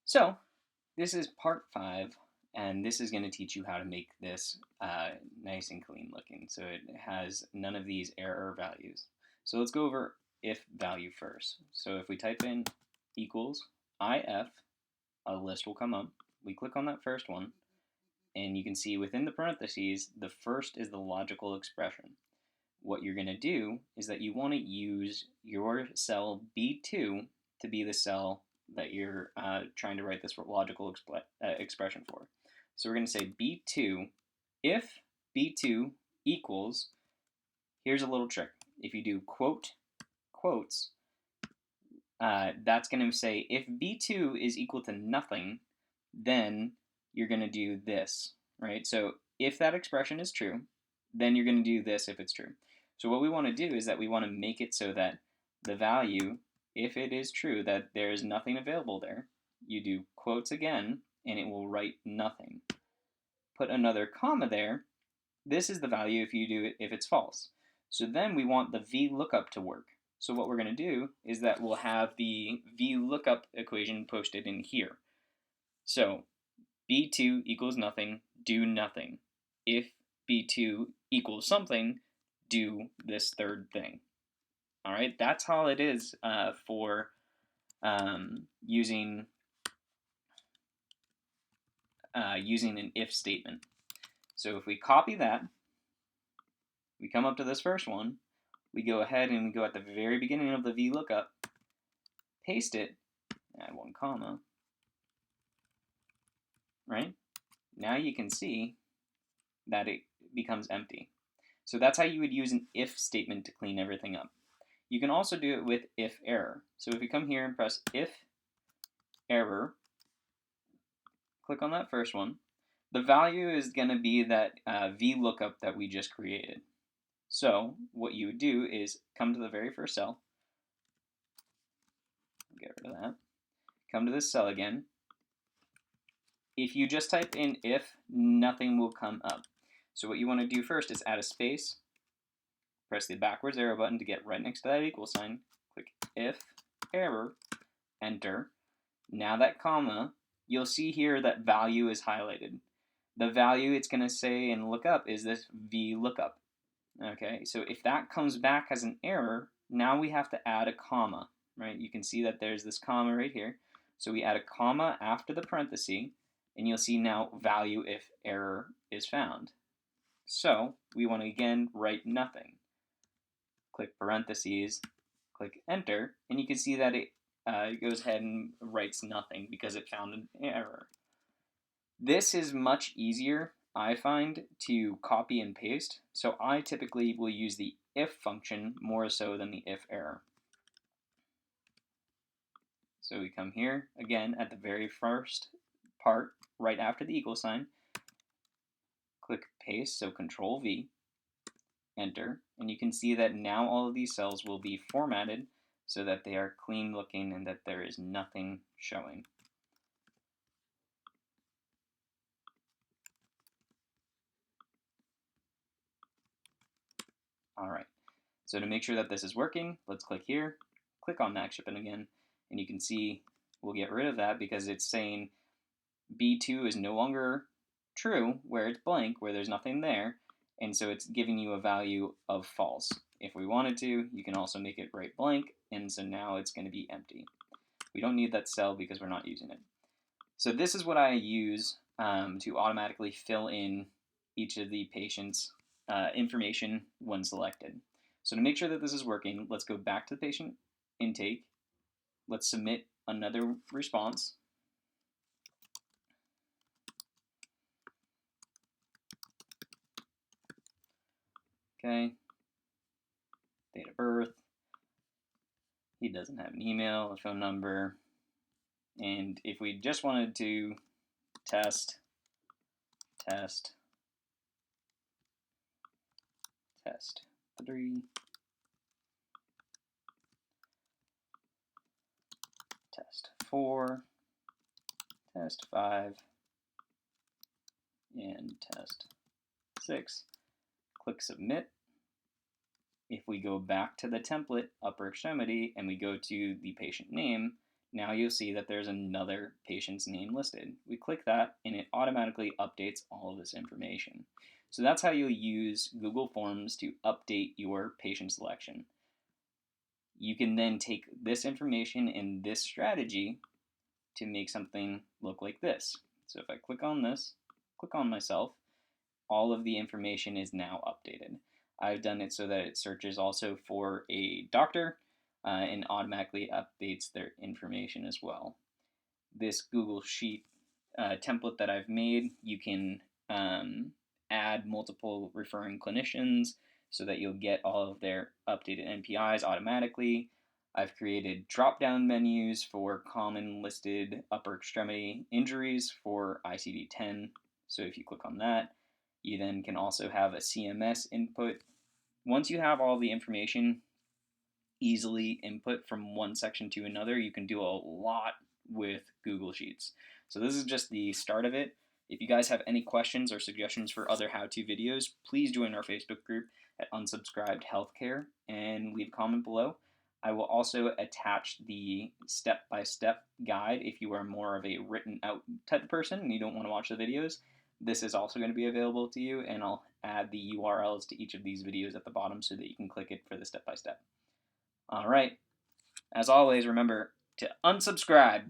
So this is part 5, and this is going to teach you how to make this nice and clean looking. So it has none of these error values. So let's go over if value first. So if we type in equals if, a list will come up. We click on that first one, and you can see within the parentheses, the first is the logical expression. What you're going to do is that you want to use your cell B2 to be the cell that you're trying to write this logical expression for. So we're going to say B2, if B2 equals, here's a little trick. If you do quotes, that's going to say if B2 is equal to nothing, then you're going to do this, right? So if that expression is true, then you're going to do this if it's true. So what we want to do is that we want to make it so that the value, if it is true that there is nothing available there, you do quotes again, and it will write nothing. Put another comma there. This is the value if you do it if it's false. So then we want the Vlookup to work. So what we're going to do is that we'll have the Vlookup equation posted in here. So B2 equals nothing, do nothing. If B2 equals something, do this third thing. All right, that's how it is for using an if statement. So if we copy that, we come up to this first one, we go ahead and we go at the very beginning of the Vlookup, paste it, add one comma, right? Now you can see that it becomes empty. So that's how you would use an if statement to clean everything up. You can also do it with if error. So if we come here and press if error, click on that first one, the value is going to be that Vlookup that we just created. So what you would do is come to the very first cell, get rid of that, come to this cell again. If you just type in if, nothing will come up. So what you want to do first is add a space, press the backwards arrow button to get right next to that equal sign, click if error, enter. Now that comma, you'll see here that value is highlighted. The value it's going to say and look up is this Vlookup. Okay, so if that comes back as an error, now we have to add a comma, right? You can see that there's this comma right here. So we add a comma after the parenthesis, and you'll see now value if error is found. So we want to again write nothing. Click parentheses, click enter, and you can see that it goes ahead and writes nothing because it found an error. This is much easier, I find, to copy and paste, so I typically will use the if function more so than the if error. So we come here, again, at the very first part, right after the equal sign, click paste, so Control V, enter, and you can see that now all of these cells will be formatted so that they are clean looking and that there is nothing showing. All right, so to make sure that this is working, let's click here, click on Max Shipping again, and you can see we'll get rid of that because it's saying B2 is no longer true where it's blank, where there's nothing there, and so it's giving you a value of false. If we wanted to, you can also make it write blank, and so now it's going to be empty. We don't need that cell because we're not using it. So this is what I use to automatically fill in each of the patient's information when selected. So to make sure that this is working, let's go back to the patient intake. Let's submit another response. Okay, date of birth. He doesn't have an email, a phone number. And if we just wanted to test 3, test 4, test 5, and test 6, click submit. If we go back to the template, upper extremity, and we go to the patient name, Now you'll see that there's another patient's name listed. We click that and it automatically updates all of this information. So that's how you'll use Google Forms to update your patient selection. You can then take this information and this strategy to make something look like this. So if I click on this, click on myself, all of the information is now updated. I've done it so that it searches also for a doctor and automatically updates their information as well. This Google Sheet template that I've made, you can add multiple referring clinicians so that you'll get all of their updated NPIs automatically. I've created drop-down menus for common listed upper extremity injuries for ICD-10. So if you click on that, you then can also have a CMS input. Once you have all the information easily input from one section to another, you can do a lot with Google Sheets. So this is just the start of it. If you guys have any questions or suggestions for other how-to videos, please join our Facebook group at Unsubscribed Healthcare and leave a comment below. I will also attach the step-by-step guide if you are more of a written out type of person and you don't want to watch the videos. This is also going to be available to you, and I'll add the URLs to each of these videos at the bottom so that you can click it for the step-by-step. All right. As always, remember to unsubscribe.